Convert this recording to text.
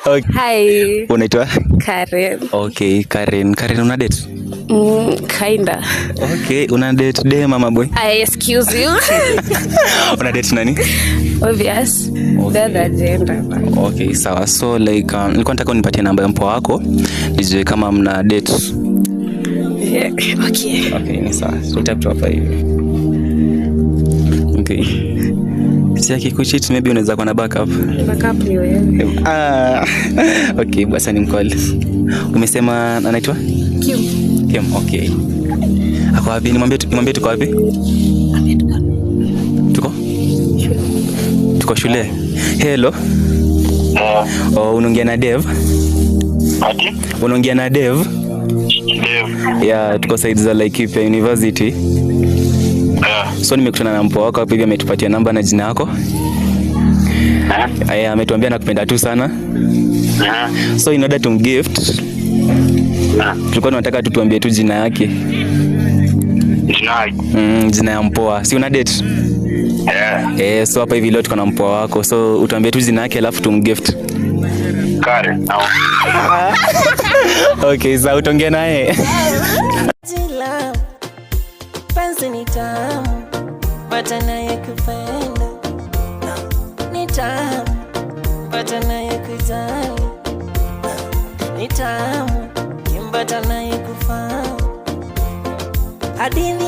Okay. Hi. Unaitwa? Karen. Okay, Karen. Karen una date? Kinda. Okay, una date dem mama boy? Excuse you. Una date nani? Obvious. Okay. The other gender. Okay, sawa. So like nilikuwa nataka unipatie namba ya mpoa wako nijue kama mna date. Yeah. Okay. Okay, ni sawa. So tap hapa hivi. Okay. Si akikucheat maybe unaweza kuwa na backup. Backup ni wewe. Okay, basi ni mcall. Umesema anaitwa? Kim, okay. Ako wapi? Nimwambie tuko wapi? Tuko shule. Hello. Oh, unaongea na Dev? Ati? Unaongea na Dev? Dev. Yeah, tuko side za Laikipia University. Yeah. So nimekutana na mpoa wako hapo hivi ametupatia namba na jina yako. Aya, ametuambia nakupenda tu sana. So in order to gift, tulikuwa tunataka tutuambie tu jina yake. Jina ya mpoa. Si una date? Yeah. So hapa hivi leo tuko na mpoa wako. So utuambie tu jina yake alafu tumgift. Karen. Okay, sasa utongea naye. Penzi ni tamu, pata naye kupenda. Ni tamu, pata naye kujali. Ni tamu, kimbata naye kufahamu. Hadithi